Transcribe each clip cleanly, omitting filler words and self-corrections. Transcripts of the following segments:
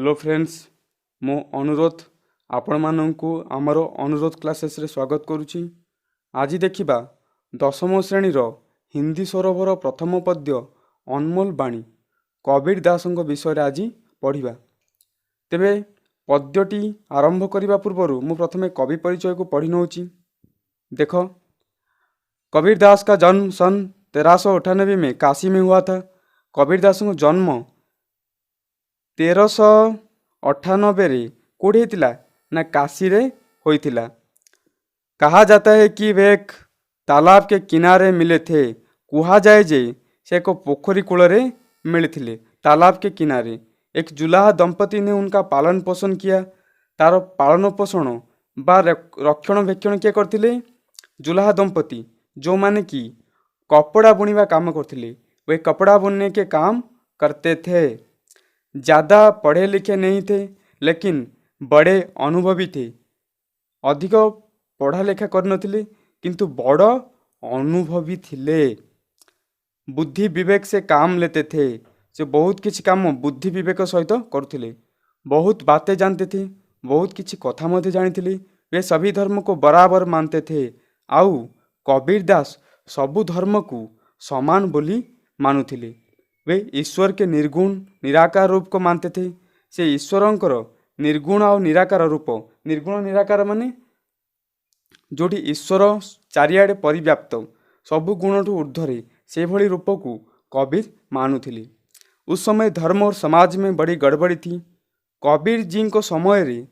Hello friends, मो अनुरोध आपण माननकु आमर अनुरोध क्लासेस रे स्वागत करुछि। आज देखिबा दशम श्रेणी रो हिंदी सरोवर प्रथम पद्य अनमोल बाणी कबीर दासଙ୍କ विषय आज पढ़िबा। तेबे पद्यटी आरंभ करिबा पूर्वरु मु प्रथमे कवि परिचय को पढ़ी नउछि। देखो, कबीर दास का जन्म सन 1398 में काशी में हुआ था। कबीर दास को जन्म 1398 कोड़े होता ना काशी रे होइतिला। कहा जाता है कि वे एक तालाब के किनारे मिले थे। कुहा जाए जे से एक पोखरी कूल रे मिले थे। तालाब के किनारे एक जुलाहा दंपति ने उनका पालन पोषण किया। तार पालन पोषण बा रक्षण वेक्षण किए करथिले जुलाहा दंपति, जो माने कि कपड़ा बुनिबा काम करथिले। वे कपड़ा बुनने के काम करते थे। ज़्यादा पढ़े लिखे नहीं थे, लेकिन बड़े अनुभवी थे। अधिक पढ़ा लेखा करनथिले, किंतु बड़ अनुभवी थिले। बुद्धि विवेक से काम लेते थे। से बहुत किछि काम बुद्धि विवेक सहित करुथिले। बहुत बातें जानते थे, बहुत किछि कथा मध्य जानिथिले। वे सभी धर्म को बराबर मानते थे। आउ कबीर दास सबु धर्म को समान बोली मानुथिले। वे ईश्वर के निर्गुण निराकार रूप को मानते थे। से ईश्वरंकर निर्गुण और निराकार रूप, निर्गुण निराकार माने जोटी ईश्वर चारिआडे परिव्याप्त सबु गुणठू ऊर्ध्वरे से भली रूप को कबीर मानुथिले। उस समय धर्म और समाज में बड़ी गड़बड़ी थी। कबीर जी को समय रे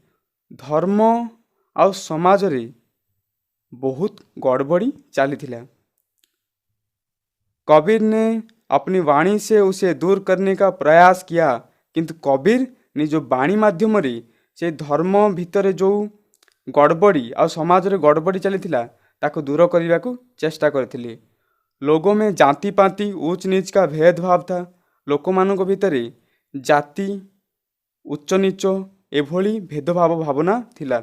धर्म और समाज रे बहुत गड़बड़ी चली थिला। कबीर ने अपनी वाणी से उसे दूर करने का प्रयास किया, किंतु कबीर निज वाणी माध्यम रे से धर्म भितर जो गड़बड़ी और समाज रे गड़बड़ी चली थिला ताको दूर करने को चेष्टा करथिले। लोगों में जाति पाति ऊंच नीच का भेदभाव था। लोक मानक भितर जाति उच्च नीच एभली भेदभाव भावना थिला।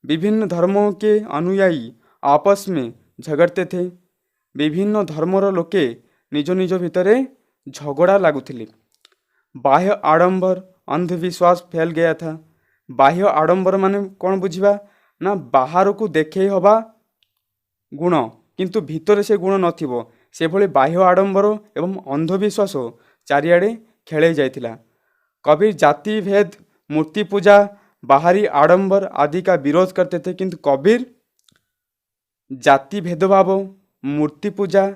विभिन्न धर्मों के अनुयायी आपस में झगड़ते थे। विभिन्न धर्मर लोके निज निज भितरे झगड़ा लागुथिले। बाह्य आडंबर अंधविश्वास फैल गया था। बाह्य आडंबर माने कौन बुझिबा ना बाहर को देखे हवा गुण, किंतु भितर से गुण नथिबो, से भली बाह्य आडंबर एवं अंधविश्वास चारिआडे खेले जाइथिला। कबीर जाति भेद, मूर्ति पूजा, बाहरी आडंबर आदि का विरोध करते थे, किंतु कबीर जाति भेदभाव, मूर्ति पूजा,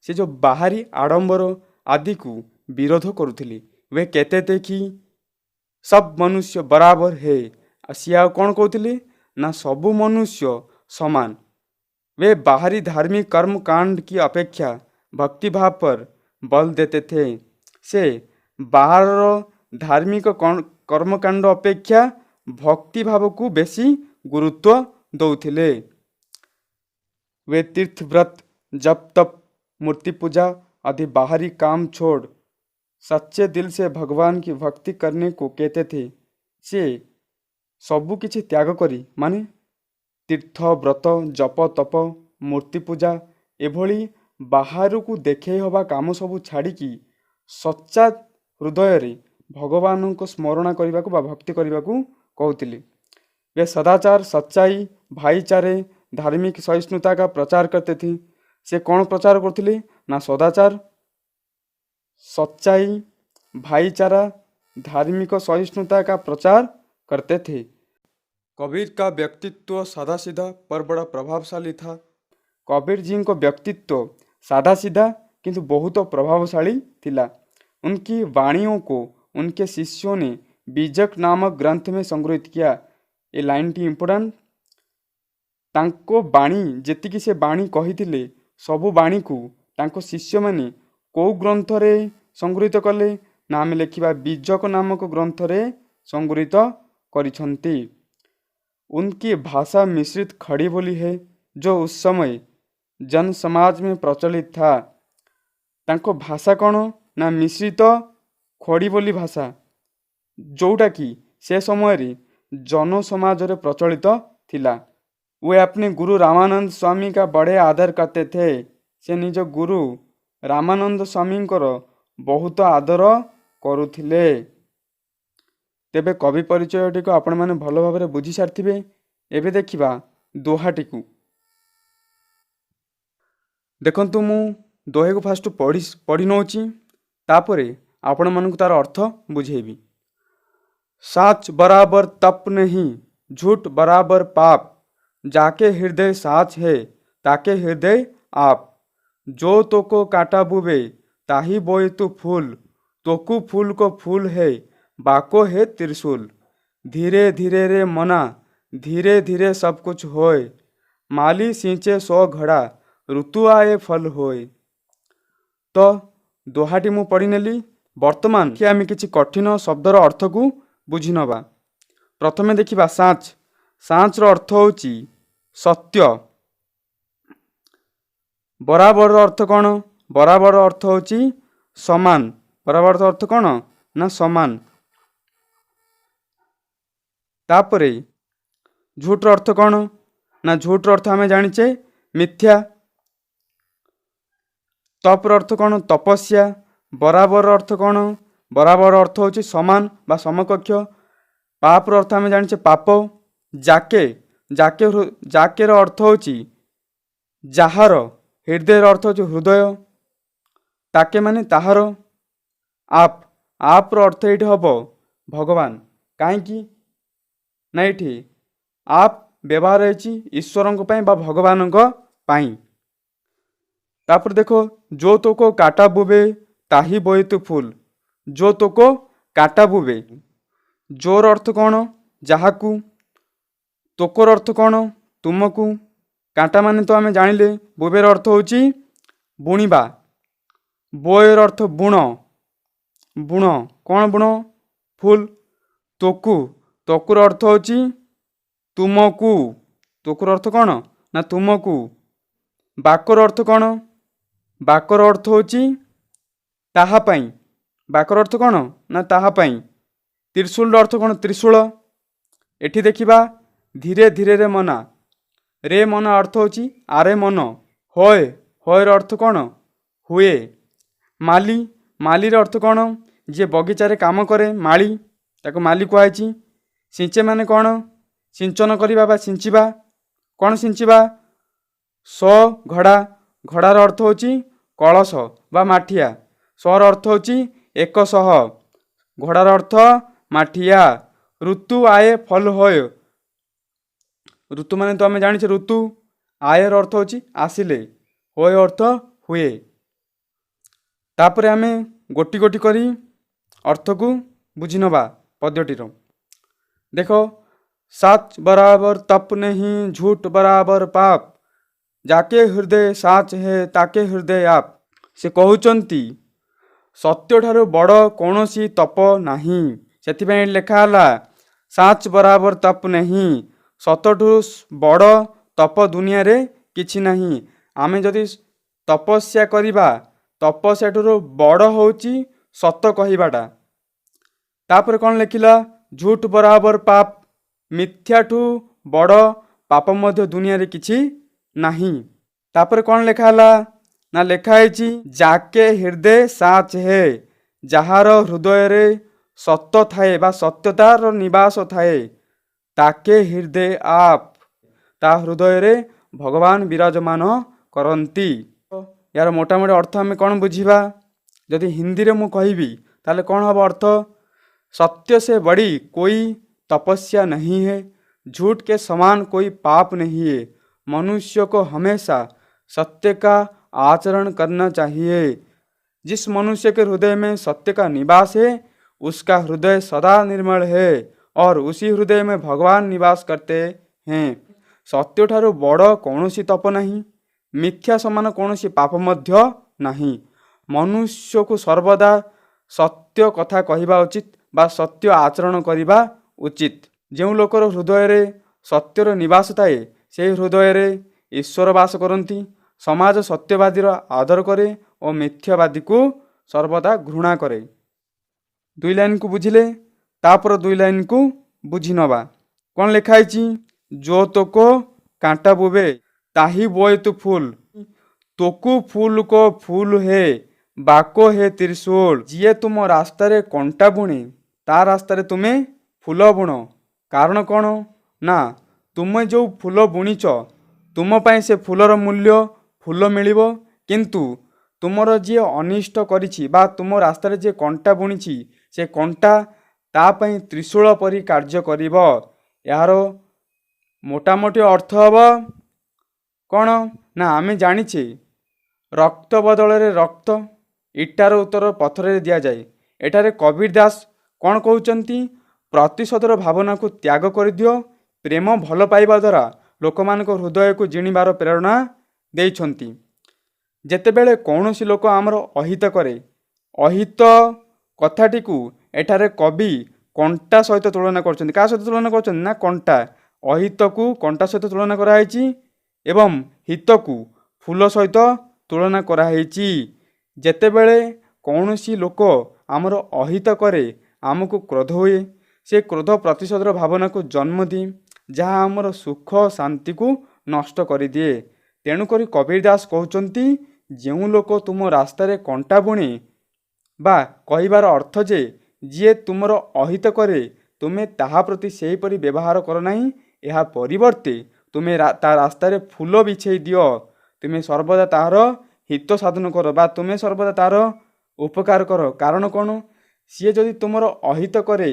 से जो बाहरी आडंबर आदि को विरोध करुथिले। वे कहते थे कि सब मनुष्य बराबर है। सिया कौन कहते ना सबु मनुष्य समान। वे बाहरी धार्मिक कर्म कांड की अपेक्षा भक्ति भाव पर बल देते थे। से बाहर धार्मिक कर्मकांड अपेक्षा भक्ति भाव को बेसी गुरुत्व दौथिले। वे तीर्थ व्रत, जप तप, मूर्ति पूजा आदि बाहरी काम छोड़ सच्चे दिल से भगवान की भक्ति करने को कहते थे। से सबु किछि त्याग करी माने तीर्थ व्रत, जप तप, मूर्ति पूजा एभली बाहर को देखे हवा काम सबू छाड़ी सच्चा हृदय रे भगवान को स्मरण करने को भक्ति करने को कहते। वे सदाचार, सच्चाई, भाईचारे, धार्मिक सहिष्णुता का प्रचार करते थे। से कौन प्रचार करते ना सदाचार, सच्चाई, भाईचारा, धार्मिक सहिष्णुता का प्रचार करते थे। कबीर का व्यक्तित्व सादा सीधा पर बड़ा प्रभावशाली था। कबीर जी को व्यक्तित्व सादा सीधा किंतु बहुत प्रभावशाली थिला। उनकी वाणियों को उनके शिष्यों ने बीजक नामक ग्रंथ में संग्रहित किया। ये लाइन टी इम्पोर्टेंट। तांको बाणी जेतिकी से बाणी कही सबु बाणी को तांको शिष्य माने को ग्रंथ रे संग्रहित कले ना आमे लेखिबा बीजक नामक ग्रंथ रे संग्रहित करिसंती। उनकी भाषा मिश्रित खड़ी बोली है, जो उस समय जन समाज में प्रचलित था। तांको भाषा कौन ना मिश्रित खड़ी बोली भाषा, जोटा कि से समय रे जन समाज रे प्रचलित थिला। वे अपने गुरु रामानंद स्वामी का बड़े आदर करते थे। से निज गुरु रामानंद स्वामी बहुत आदर करुथिले। ତେବେ କବି ପରିଚୟଟିକୁ ଆପଣମାନେ ଭଲ ଭାବରେ ବୁଝି ସାରିଥିବେ। ଏବେ ଦେଖିବା ଦୋହାଟିକୁ। ଦେଖନ୍ତୁ, ମୁଁ ଦୋହେକୁ ଫାଷ୍ଟ ପଢ଼ି ନେଉଛି, ତାପରେ ଆପଣମାନଙ୍କୁ ତାର ଅର୍ଥ ବୁଝେଇବି। साच बराबर तप नहीं, झूठ बराबर पाप, जाके हृदय साच है ताके हृदय आप, जो तो को काटा बुबे ताही बोए तू फूल, तोकू फूल को फूल है बाको है त्रिशूल, धीरे धीरे रे मना धीरे धीरे सब कुछ होए, माली सिंचे सो घड़ा ऋतु आए फल होए। तो दोहाटी मु पढ़ीनेली। बर्तमान कि आम किसी कठिन शब्दर अर्थ को बुझी नवा। प्रथमे देखिबा साँच। साँच रो अर्थ होची सत्य। बराबर अर्थ कौन? बराबर अर्थ होची समान। बराबर अर्थ कौन ना समान। तापरे झूठ रो अर्थ कौन ना झूठ रो अर्थ आमे जानिचे मिथ्या। तप रो अर्थ कौन? तपस्या। बराबर अर्थ कौन? बराबर अर्थ होची समान बा समकक्ष। पाप रो अर्थ आमे जानिचे पाप। जाके जाके जाके रो अर्थ होची जाहार। हृदय रो अर्थ होची हृदय। ताके माने ताहार। आप आप रो अर्थ एठी हबो भगवान। काहेकि ना एठी आप व्यवहार होची ईश्वरंक पई बा भगवानंक पई। तापर देखो, जो तो को काटा बुबे ताही बोए तू फूल। जो तो को काटा बुबे, जोर अर्थ कौन? जाहाकू। तोकर अर्थ कौन? तुमको। कांटा माने तो आमे जानिले। बुबेर अर्थ होची बुणिबा। बोएर अर्थ बुण। बुण कौन? बुण फूल। तोकू तोकुर अर्थ होची तुमको। तोकुर अर्थ कौन ना तुमको। बाकर अर्थ कौन? बाकर अर्थ होची ताहा पाई। बाकर अर्थ कौन ना ताहा पाई। त्रिशूल अर्थ कौन? त्रिशूल। एठी देखिबा धीरे धीरे रे मना। रे मना अर्थ होची आरे मन। होय होयर अर्थ कौन? हुए। माली मालीर अर्थ कौन? जे बगीचारे काम करे माली, ताको माली कुहाइची। सिंचे माने कौन? सिंचन करिबा बा सिंचिबा। कौन सिंचिबा? स घड़ा। घड़ार अर्थ होची कलश बा माठिया। सर अर्थ होची 100। घोड़ार अर्थ माठिया। ऋतु आए फल होय। ऋतु माने तो आमे जानिछे ऋतु। आयर अर्थ होची आसिले। होय अर्थ हुए। तापरे आमे गोटी गोटी करी अर्थ को बुझी नबा पद्यटीर। देखो, साच बराबर तप नहीं, झूठ बराबर पाप, जाके हृदय साच है ताके हृदय आप। से कहउचंती सत्य ठारू बड़ कौनसी तप नहीं। सेथिपाई लेखा हला साच बराबर तप नहीं। सतठू बड़ तप दुनिया रे किछि नहीं। आमे जदि तपस्या करिबा, तपस्या ठू बड़ होची सत कहिबाटा। तापर कौन लिखिला? झूठ बराबर पाप। मिथ्याठू बड़ पाप मध्य दुनिया रे किछि नहीं। तापर कौन लेखा हला ना लेखा है जाके हृदय साच है। जहार हृदय रे सत्य थाए बा सत्यतार निवास थाए, ताके हृदय आप। ता हृदय रे भगवान विराजमान करंती। यार मोटामोटी अर्थ हमें कौन बुझीबा? जदि हिंदी रे मु कहिबी ताले कौन हबो अर्थ? सत्य से बड़ी कोई तपस्या नहीं है, झूठ के समान कोई पाप नहीं है। मनुष्य को हमेशा सत्य का आचरण करना चाहिए। जिस मनुष्य के हृदय में सत्य का निवास है, उसका हृदय सदा निर्मल है और उसी हृदय में भगवान निवास करते हैं। सत्य ठारू बड़ कौनसी तप नहीं, मिथ्या समान कौनसी पाप मध्य नहीं। मनुष्य को सर्वदा सत्य कथा कहिबा उचित बा सत्य आचरण करिबा उचित। जो लोकर हृदय रे सत्यर निवास थाए, से हृदय रे ईश्वर वास करती। समाज सत्यवादीर आदर करे और मिथ्यावादी को सर्वदा घृणा करे। 2 लाइन को बुझिले, तापर 2 लाइन को बुझी नवा। कौन लिखाई? जो तो को कांटा बुबे ताही बोए तू फूल, तोकू फूल को फूल है बाको है त्रिशूल। जिए तुम रास्ता रे कंटा बुणे, ता रास्ता रे तुम्हें ଫୁଲ ବୁଣ। କାରଣ କ'ଣ ନା ତୁମେ ଯେଉଁ ଫୁଲ ବୁଣିଛ ତୁମ ପାଇଁ ସେ ଫୁଲର ମୂଲ୍ୟ ଫୁଲ ମିଳିବ, କିନ୍ତୁ ତୁମର ଯିଏ ଅନିଷ୍ଟ କରିଛି ବା ତୁମ ରାସ୍ତାରେ ଯିଏ କଣ୍ଟା ବୁଣିଛି ସେ କଣ୍ଟା ତା ପାଇଁ ତ୍ରିଶୂଳ ପରି କାର୍ଯ୍ୟ କରିବ। ଏହାର ମୋଟାମୋଟି ଅର୍ଥ ହେବ କ'ଣ ନା ଆମେ ଜାଣିଛେ ରକ୍ତ ବଦଳରେ ରକ୍ତ, ଇଟାର ଉତ୍ତର ପଥରରେ ଦିଆଯାଏ। ଏଠାରେ କବୀର ଦାସ କ'ଣ କହୁଛନ୍ତି? ପ୍ରତିଶୋଧର ଭାବନାକୁ ତ୍ୟାଗ କରିଦିଅ। ପ୍ରେମ ଭଲ ପାଇବା ଦ୍ୱାରା ଲୋକମାନଙ୍କ ହୃଦୟକୁ ଜିଣିବାର ପ୍ରେରଣା ଦେଇଛନ୍ତି। ଯେତେବେଳେ କୌଣସି ଲୋକ ଆମର ଅହିତ କରେ, ଅହିତ କଥାଟିକୁ ଏଠାରେ କବି କଣ୍ଟା ସହିତ ତୁଳନା କରୁଛନ୍ତି। କାହା ସହିତ ତୁଳନା କରୁଛନ୍ତି ନା କଣ୍ଟା। ଅହିତକୁ କଣ୍ଟା ସହିତ ତୁଳନା କରାଯାଇଛି ଏବଂ ହିତକୁ ଫୁଲ ସହିତ ତୁଳନା କରାଯାଇଛି। ଯେତେବେଳେ କୌଣସି ଲୋକ ଆମର ଅହିତ କରେ ଆମକୁ କ୍ରୋଧ ହୁଏ। ସେ କ୍ରୋଧ ପ୍ରତିଶୋଧର ଭାବନାକୁ ଜନ୍ମ ଦିଏ, ଯାହା ଆମର ସୁଖ ଶାନ୍ତିକୁ ନଷ୍ଟ କରିଦିଏ। ତେଣୁକରି କବୀର ଦାସ କହୁଛନ୍ତି ଯେଉଁ ଲୋକ ତୁମ ରାସ୍ତାରେ କଣ୍ଟା ବୁଣେ ବା କହିବାର ଅର୍ଥ ଯେ ଯିଏ ତୁମର ଅହିତ କରେ ତୁମେ ତାହା ପ୍ରତି ସେହିପରି ବ୍ୟବହାର କର ନାହିଁ। ଏହା ପରିବର୍ତ୍ତେ ତୁମେ ତା ରାସ୍ତାରେ ଫୁଲ ବିଛେଇ ଦିଅ। ତୁମେ ସର୍ବଦା ତାହାର ହିତ ସାଧନ କର ବା ତୁମେ ସର୍ବଦା ତାହାର ଉପକାର କର। କାରଣ କ'ଣ? ସିଏ ଯଦି ତୁମର ଅହିତ କରେ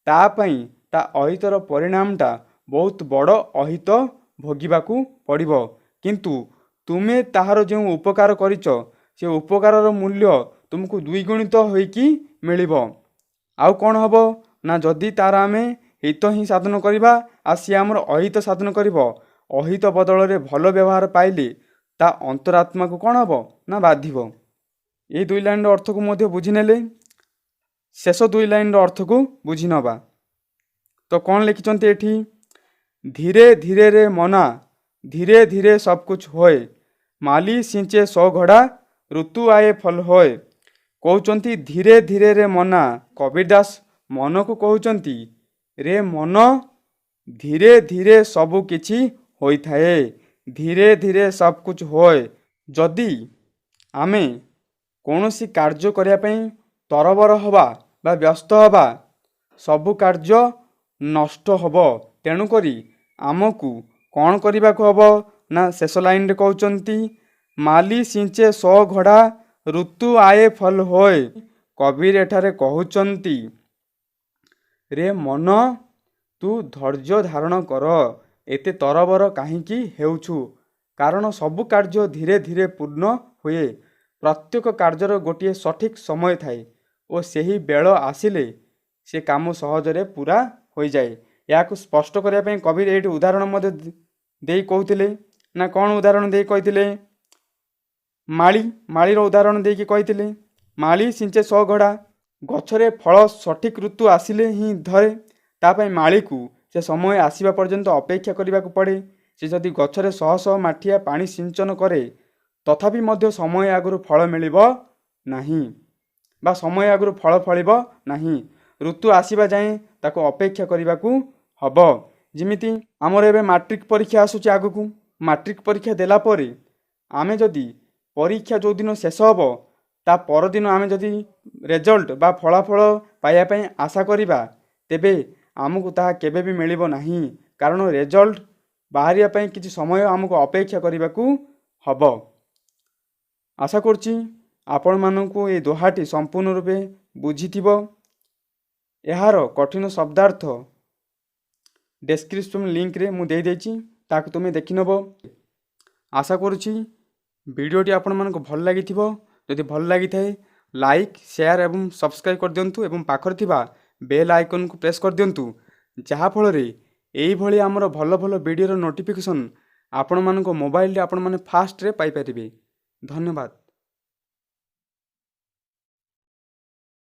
ତା ପାଇଁ ତା ଅହିତର ପରିଣାମଟା ବହୁତ ବଡ଼ ଅହିତ ଭୋଗିବାକୁ ପଡ଼ିବ, କିନ୍ତୁ ତୁମେ ତାହାର ଯେଉଁ ଉପକାର କରିଛ ସେ ଉପକାରର ମୂଲ୍ୟ ତୁମକୁ ଦ୍ୱିଗୁଣିତ ହୋଇକି ମିଳିବ। ଆଉ କ'ଣ ହେବ ନା ଯଦି ତାର ଆମେ ହିତ ହିଁ ସାଧନ କରିବା ଆଉ ସିଏ ଆମର ଅହିତ ସାଧନ କରିବ, ଅହିତ ବଦଳରେ ଭଲ ବ୍ୟବହାର ପାଇଲେ ତା ଅନ୍ତରାତ୍ମାକୁ କ'ଣ ହେବ ନା ବାଧିବ। ଏଇ 2 ଲାଇନ୍ର ଅର୍ଥକୁ ମଧ୍ୟ ବୁଝିନେଲେ ଶେଷ 2 ଲାଇନ୍ର ଅର୍ଥକୁ ବୁଝି ନେବା। ତ କ'ଣ ଲେଖିଛନ୍ତି ଏଠି? ଧୀରେ ଧୀରେ ରେ ମନା, ଧୀରେ ଧୀରେ सब कुछ होए, माली सिंचे 100 घड़ा, ଋତୁ ଆଏ ଫଲ ହୋଏ। କହୁଛନ୍ତି ଧୀରେ ଧୀରେ ରେ ମନା। କବୀର ଦାସ ମନକୁ କହୁଛନ୍ତି ରେ ମନ, ଧୀରେ ଧୀରେ ସବୁ କିଛି ହୋଇଥାଏ। ଧୀରେ ଧୀରେ सब कुछ होए। ଯଦି ଆମେ କୌଣସି କାର୍ଯ୍ୟ କରିବା ପାଇଁ ତରବର ହେବା ବା ବ୍ୟସ୍ତ ହେବା ସବୁ କାର୍ଯ୍ୟ ନଷ୍ଟ ହେବ। ତେଣୁକରି ଆମକୁ କ'ଣ କରିବାକୁ ହେବ ନା ଶେଷ ଲାଇନରେ କହୁଛନ୍ତି ମାଲି ସିଞ୍ଚେ 100 ଘଡ଼ା, ଋତୁ ଆଏ ଫଲ ହୋଏ। କବୀର ଏଠାରେ କହୁଛନ୍ତି ରେ ମନ ତୁ ଧୈର୍ଯ୍ୟ ଧାରଣ କର, ଏତେ ତରବର କାହିଁକି ହେଉଛୁ? କାରଣ ସବୁ କାର୍ଯ୍ୟ ଧୀରେ ଧୀରେ ପୂର୍ଣ୍ଣ ହୁଏ। ପ୍ରତ୍ୟେକ କାର୍ଯ୍ୟର ଗୋଟିଏ ସଠିକ୍ ସମୟ ଥାଏ ଓ ସେହି ବେଳ ଆସିଲେ ସେ କାମ ସହଜରେ ପୁରା ହୋଇଯାଏ। ଏହାକୁ ସ୍ପଷ୍ଟ କରିବା ପାଇଁ କବିର ଏଇଠି ଉଦାହରଣ ମଧ୍ୟ ଦେଇ କହୁଥିଲେ ନା କ'ଣ ଉଦାହରଣ ଦେଇ କହିଥିଲେ? ମାଳିର ଉଦାହରଣ ଦେଇକି କହିଥିଲେ ମାଳି ସିଞ୍ଚେ 100 ଘଡ଼ା। ଗଛରେ ଫଳ ସଠିକ୍ ଋତୁ ଆସିଲେ ହିଁ ଧରେ, ତା ପାଇଁ ମାଳିକୁ ସେ ସମୟ ଆସିବା ପର୍ଯ୍ୟନ୍ତ ଅପେକ୍ଷା କରିବାକୁ ପଡ଼େ। ସେ ଯଦି ଗଛରେ ଶହ ଶହ ମାଠିଆ ପାଣି ସିଞ୍ଚନ କରେ ତଥାପି ମଧ୍ୟ ସମୟ ଆଗରୁ ଫଳ ମିଳିବ ନାହିଁ ବା ସମୟ ଆଗରୁ ଫଳ ଫଳିବ ନାହିଁ। ଋତୁ ଆସିବା ଯାଏଁ ତାକୁ ଅପେକ୍ଷା କରିବାକୁ ହେବ। ଯେମିତି ଆମର ଏବେ ମାଟ୍ରିକ ପରୀକ୍ଷା ଆସୁଛି ଆଗକୁ, ମାଟ୍ରିକ ପରୀକ୍ଷା ଦେଲା ପରେ ଆମେ ଯଦି ପରୀକ୍ଷା ଯେଉଁଦିନ ଶେଷ ହେବ ତା ପରଦିନ ଆମେ ଯଦି ରେଜଲ୍ଟ ବା ଫଳାଫଳ ପାଇବା ପାଇଁ ଆଶା କରିବା ତେବେ ଆମକୁ ତାହା କେବେ ବି ମିଳିବ ନାହିଁ। କାରଣ ରେଜଲ୍ଟ ବାହାରିବା ପାଇଁ କିଛି ସମୟ ଆମକୁ ଅପେକ୍ଷା କରିବାକୁ ହେବ। ଆଶା କରୁଛି ଆପଣମାନଙ୍କୁ ଏ ଦୋହାଟି ସମ୍ପୂର୍ଣ୍ଣ ରୂପେ ବୁଝିଥିବ। ଏହାର କଠିନ ଶବ୍ଦାର୍ଥ ଡେସ୍କ୍ରିପସନ୍ ଲିଙ୍କରେ ମୁଁ ଦେଇଦେଇଛି, ତାକୁ ତୁମେ ଦେଖିନେବ। ଆଶା କରୁଛି ଭିଡ଼ିଓଟି ଆପଣମାନଙ୍କୁ ଭଲ ଲାଗିଥିବ। ଯଦି ଭଲ ଲାଗିଥାଏ ଲାଇକ୍, ସେୟାର ଏବଂ ସବସ୍କ୍ରାଇବ୍ କରିଦିଅନ୍ତୁ ଏବଂ ପାଖରେ ଥିବା ବେଲ୍ ଆଇକନ୍କୁ ପ୍ରେସ୍ କରିଦିଅନ୍ତୁ, ଯାହାଫଳରେ ଏଇଭଳି ଆମର ଭଲ ଭଲ ଭିଡ଼ିଓର ନୋଟିଫିକେସନ୍ ଆପଣମାନଙ୍କ ମୋବାଇଲରେ ଆପଣମାନେ ଫାଷ୍ଟରେ ପାଇପାରିବେ। ଧନ୍ୟବାଦ।